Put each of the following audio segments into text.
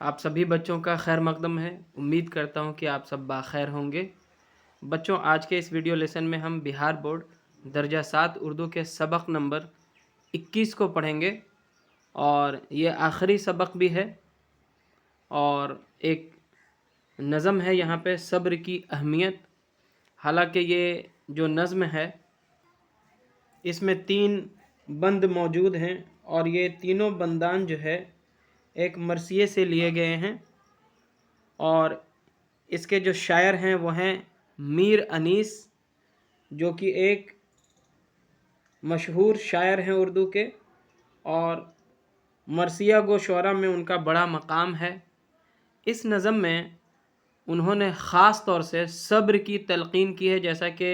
آپ سبھی بچوں کا خیر مقدم ہے۔ امید کرتا ہوں کہ آپ سب باخیر ہوں گے۔ بچوں، آج کے اس ویڈیو لیسن میں ہم بہار بورڈ درجہ 7 اردو کے سبق نمبر 21 کو پڑھیں گے، اور یہ آخری سبق بھی ہے، اور ایک نظم ہے یہاں پہ، صبر کی اہمیت۔ حالانکہ یہ جو نظم ہے اس میں 3 بند موجود ہیں، اور یہ تینوں بندان جو ہے ایک مرثیے سے لیے گئے ہیں، اور اس کے جو شاعر ہیں وہ ہیں میر انیس، جو کہ ایک مشہور شاعر ہیں اردو کے، اور مرثیہ گو شعراء میں ان کا بڑا مقام ہے۔ اس نظم میں انہوں نے خاص طور سے صبر کی تلقین کی ہے، جیسا کہ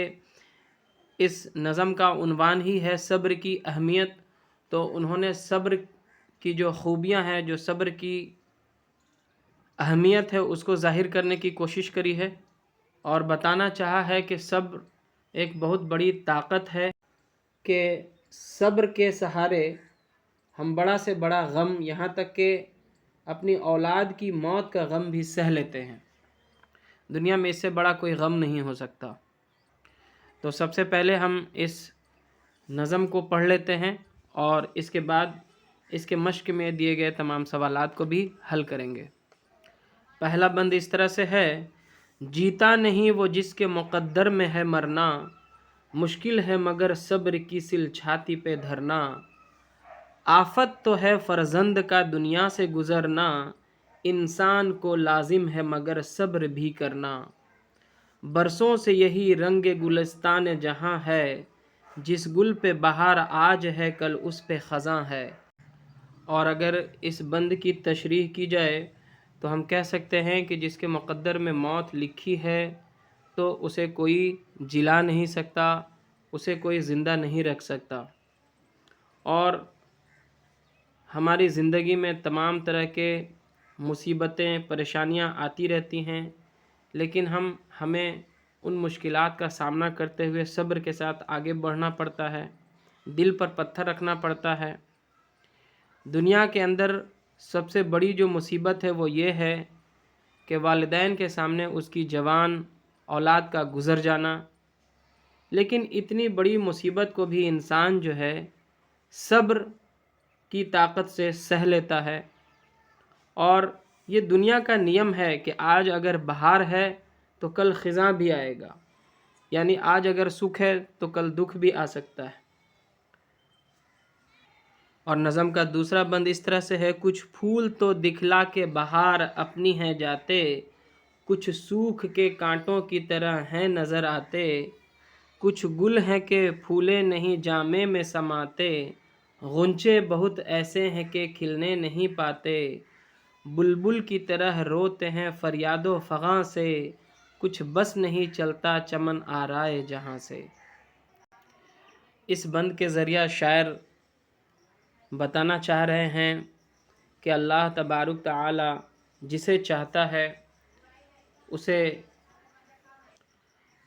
اس نظم کا عنوان ہی ہے صبر کی اہمیت۔ تو انہوں نے صبر کی جو خوبیاں ہیں، جو صبر کی اہمیت ہے، اس کو ظاہر کرنے کی کوشش کری ہے، اور بتانا چاہا ہے کہ صبر ایک بہت بڑی طاقت ہے، کہ صبر کے سہارے ہم بڑا سے بڑا غم، یہاں تک کہ اپنی اولاد کی موت کا غم بھی سہ لیتے ہیں۔ دنیا میں اس سے بڑا کوئی غم نہیں ہو سکتا۔ تو سب سے پہلے ہم اس نظم کو پڑھ لیتے ہیں، اور اس کے بعد اس کے مشق میں دیے گئے تمام سوالات کو بھی حل کریں گے۔ پہلا بند اس طرح سے ہے: جیتا نہیں وہ جس کے مقدر میں ہے مرنا، مشکل ہے مگر صبر کی سل چھاتی پہ دھرنا۔ آفت تو ہے فرزند کا دنیا سے گزرنا، انسان کو لازم ہے مگر صبر بھی کرنا۔ برسوں سے یہی رنگ گلستان جہاں ہے، جس گل پہ بہار آج ہے کل اس پہ خزاں ہے۔ اور اگر اس بند کی تشریح کی جائے تو ہم کہہ سکتے ہیں کہ جس کے مقدر میں موت لکھی ہے تو اسے کوئی جلا نہیں سکتا، اسے کوئی زندہ نہیں رکھ سکتا۔ اور ہماری زندگی میں تمام طرح کے مصیبتیں، پریشانیاں آتی رہتی ہیں، لیکن ہمیں ان مشکلات کا سامنا کرتے ہوئے صبر کے ساتھ آگے بڑھنا پڑتا ہے، دل پر پتھر رکھنا پڑتا ہے۔ دنیا کے اندر سب سے بڑی جو مصیبت ہے وہ یہ ہے کہ والدین کے سامنے اس کی جوان اولاد کا گزر جانا، لیکن اتنی بڑی مصیبت کو بھی انسان جو ہے صبر کی طاقت سے سہ لیتا ہے۔ اور یہ دنیا کا نیم ہے کہ آج اگر بہار ہے تو کل خزاں بھی آئے گا، یعنی آج اگر سکھ ہے تو کل دکھ بھی آ سکتا ہے۔ اور نظم کا دوسرا بند اس طرح سے ہے: کچھ پھول تو دکھلا کے بہار اپنی ہیں جاتے، کچھ سوکھ کے کانٹوں کی طرح ہیں نظر آتے، کچھ گل ہیں کہ پھولے نہیں جامے میں سماتے، غنچے بہت ایسے ہیں کہ کھلنے نہیں پاتے، بلبل کی طرح روتے ہیں فریاد و فغاں سے، کچھ بس نہیں چلتا چمن آرائے جہاں سے۔ اس بند کے ذریعہ شاعر بتانا چاہ رہے ہیں کہ اللہ تبارک تعالی جسے چاہتا ہے اسے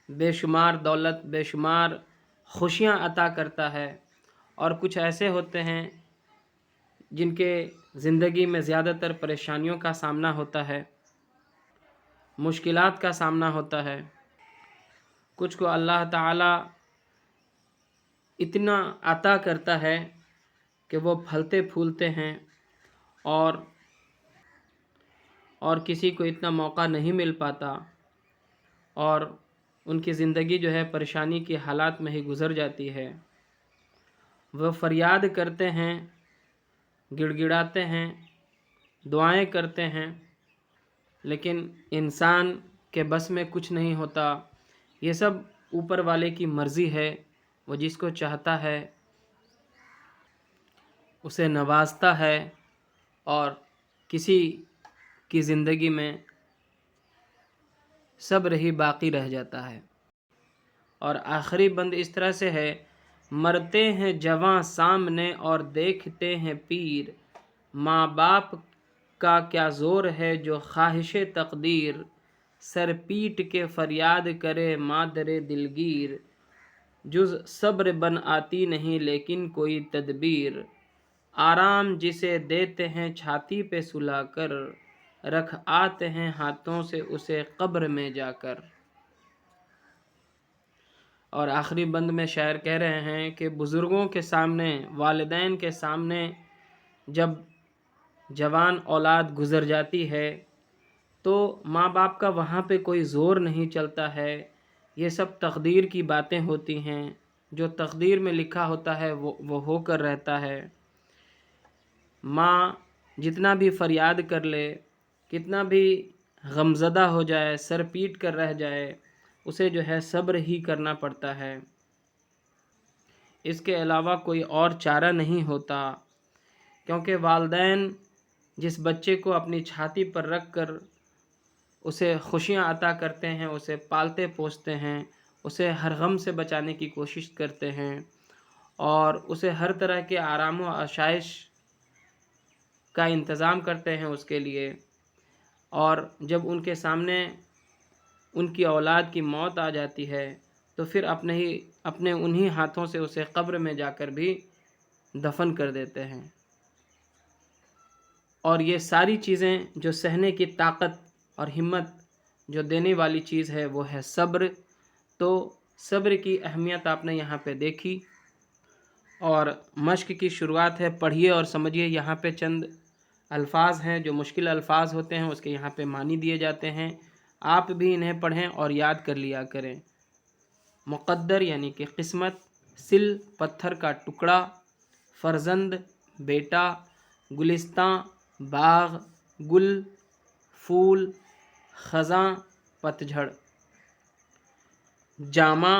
بے شمار دولت، بے شمار خوشیاں عطا کرتا ہے، اور کچھ ایسے ہوتے ہیں جن کے زندگی میں زیادہ تر پریشانیوں کا سامنا ہوتا ہے، مشکلات کا سامنا ہوتا ہے۔ کچھ کو اللہ تعالی اتنا عطا کرتا ہے کہ وہ پھلتے پھولتے ہیں، اور کسی کو اتنا موقع نہیں مل پاتا، اور ان کی زندگی جو ہے پریشانی کے حالات میں ہی گزر جاتی ہے۔ وہ فریاد کرتے ہیں، گڑ گڑاتے ہیں، دعائیں کرتے ہیں، لیکن انسان کے بس میں کچھ نہیں ہوتا۔ یہ سب اوپر والے کی مرضی ہے، وہ جس کو چاہتا ہے اسے نوازتا ہے، اور کسی کی زندگی میں صبر ہی باقی رہ جاتا ہے۔ اور آخری بند اس طرح سے ہے: مرتے ہیں جواں سامنے اور دیکھتے ہیں پیر، ماں باپ کا کیا زور ہے جو خواہش تقدیر، سر پیٹ کے فریاد کرے مادر دلگیر، جز صبر بن آتی نہیں لیکن کوئی تدبیر، آرام جسے دیتے ہیں چھاتی پہ سلا کر، رکھ آتے ہیں ہاتھوں سے اسے قبر میں جا کر۔ اور آخری بند میں شاعر کہہ رہے ہیں کہ بزرگوں کے سامنے، والدین کے سامنے جب جوان اولاد گزر جاتی ہے تو ماں باپ کا وہاں پہ کوئی زور نہیں چلتا ہے، یہ سب تقدیر کی باتیں ہوتی ہیں، جو تقدیر میں لکھا ہوتا ہے وہ ہو کر رہتا ہے۔ ماں جتنا بھی فریاد کر لے، کتنا بھی غمزدہ ہو جائے، سر پیٹ کر رہ جائے، اسے جو ہے صبر ہی کرنا پڑتا ہے، اس کے علاوہ کوئی اور چارہ نہیں ہوتا، کیونکہ والدین جس بچے کو اپنی چھاتی پر رکھ کر اسے خوشیاں عطا کرتے ہیں، اسے پالتے پوستے ہیں، اسے ہر غم سے بچانے کی کوشش کرتے ہیں اور اسے ہر طرح کے آرام و آشائش کا انتظام کرتے ہیں اس کے لیے، اور جب ان کے سامنے ان کی اولاد کی موت آ جاتی ہے تو پھر اپنے انہی ہاتھوں سے اسے قبر میں جا کر بھی دفن کر دیتے ہیں۔ اور یہ ساری چیزیں جو سہنے کی طاقت اور ہمت جو دینے والی چیز ہے وہ ہے صبر۔ تو صبر کی اہمیت آپ نے یہاں پہ دیکھی، اور مشق کی شروعات ہے، پڑھیے اور سمجھیے۔ یہاں پہ چند الفاظ ہیں جو مشکل الفاظ ہوتے ہیں، اس کے یہاں پہ معنی دیے جاتے ہیں، آپ بھی انہیں پڑھیں اور یاد کر لیا کریں۔ مقدر یعنی کہ قسمت، سل پتھر کا ٹکڑا، فرزند بیٹا، گلستاں باغ، گل پھول، خزاں پتجھڑ، جامہ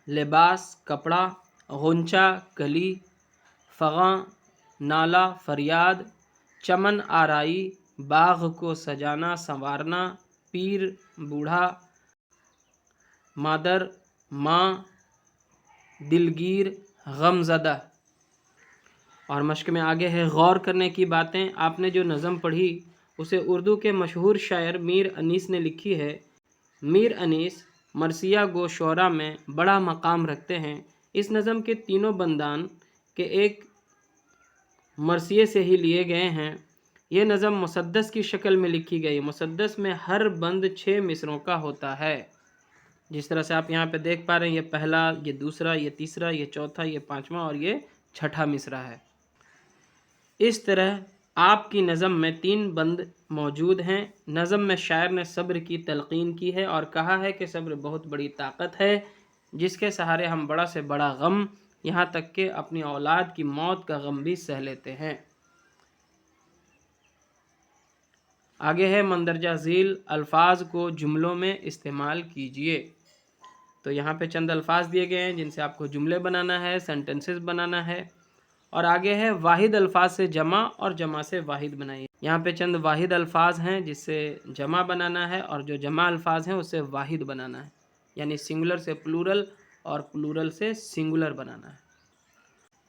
لباس کپڑا، غنچہ کلی، فغاں نالہ فریاد، چمن آرائی باغ کو سجانا سنوارنا، پیر بوڑھا، مادر ماں، دلگیر غم زدہ۔ اور مشق میں آگے ہے غور کرنے کی باتیں۔ آپ نے جو نظم پڑھی اسے اردو کے مشہور شاعر میر انیس نے لکھی ہے۔ میر انیس مرثیہ گو شعراء میں بڑا مقام رکھتے ہیں۔ اس نظم کے تینوں بندان کے ایک مرثیے سے ہی لیے گئے ہیں۔ یہ نظم مسدس کی شکل میں لکھی گئی۔ مسدس میں ہر بند 6 مصروں کا ہوتا ہے، جس طرح سے آپ یہاں پہ دیکھ پا رہے ہیں، یہ پہلا، یہ دوسرا، یہ تیسرا، یہ چوتھا، یہ پانچواں اور یہ چھٹا مصرع ہے۔ اس طرح آپ کی نظم میں 3 بند موجود ہیں۔ نظم میں شاعر نے صبر کی تلقین کی ہے اور کہا ہے کہ صبر بہت بڑی طاقت ہے، جس کے سہارے ہم بڑا سے بڑا غم، یہاں تک کہ اپنی اولاد کی موت کا غم بھی سہ لیتے ہیں۔ آگے ہے مندرجہ ذیل الفاظ کو جملوں میں استعمال کیجیے۔ تو یہاں پہ چند الفاظ دیے گئے ہیں جن سے آپ کو جملے بنانا ہے، سینٹنسز بنانا ہے، اور آگے ہے واحد الفاظ سے جمع اور جمع سے واحد بنائیے۔ یہاں پہ چند واحد الفاظ ہیں جس سے جمع بنانا ہے، اور جو جمع الفاظ ہیں اس سے واحد بنانا ہے، یعنی سنگولر سے پلورل اور پلورل سے سنگولر بنانا ہے۔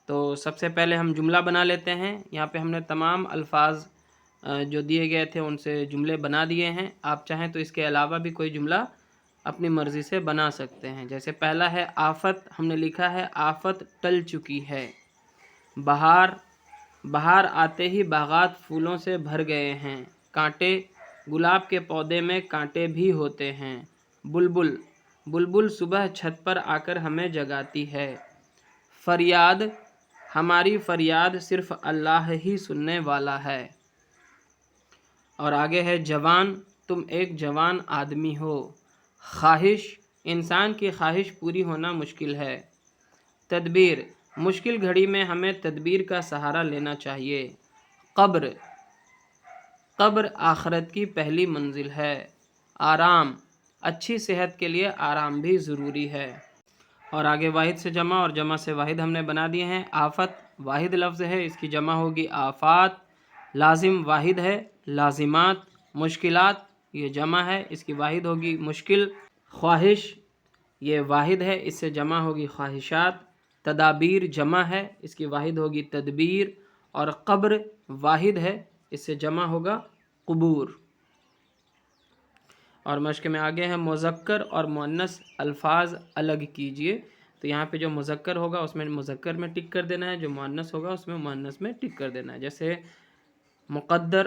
تو سب سے پہلے ہم جملہ بنا لیتے ہیں۔ یہاں پہ ہم نے تمام الفاظ جو دیے گئے تھے ان سے جملے بنا دیے ہیں۔ آپ چاہیں تو اس کے علاوہ بھی کوئی جملہ اپنی مرضی سے بنا سکتے ہیں۔ جیسے پہلا ہے آفت، ہم نے لکھا ہے آفت ٹل چکی ہے۔ بہار، بہار آتے ہی باغات پھولوں سے بھر گئے ہیں۔ کانٹے، گلاب کے پودے میں کانٹے بھی ہوتے ہیں۔ بلبل، بلبل صبح چھت پر آ کر ہمیں جگاتی ہے۔ فریاد، ہماری فریاد صرف اللہ ہی سننے والا ہے۔ اور آگے ہے جوان، تم ایک جوان آدمی ہو۔ خواہش، انسان کی خواہش پوری ہونا مشکل ہے۔ تدبیر، مشکل گھڑی میں ہمیں تدبیر کا سہارا لینا چاہیے۔ قبر، قبر آخرت کی پہلی منزل ہے۔ آرام، اچھی صحت کے لیے آرام بھی ضروری ہے۔ اور آگے واحد سے جمع اور جمع سے واحد ہم نے بنا دیے ہیں۔ آفت واحد لفظ ہے، اس کی جمع ہوگی آفات۔ لازم واحد ہے، لازمات۔ مشکلات یہ جمع ہے، اس کی واحد ہوگی مشکل۔ خواہش یہ واحد ہے، اس سے جمع ہوگی خواہشات۔ تدابیر جمع ہے، اس کی واحد ہوگی تدبیر۔ اور قبر واحد ہے، اس سے جمع ہوگا قبور۔ اور مشق میں آگے ہے مذکر اور مؤنث الفاظ الگ کیجیے۔ تو یہاں پہ جو مذکر ہوگا اس میں مذکر میں ٹک کر دینا ہے، جو مؤنث ہوگا اس میں مؤنث میں ٹک کر دینا ہے۔ جیسے مقدر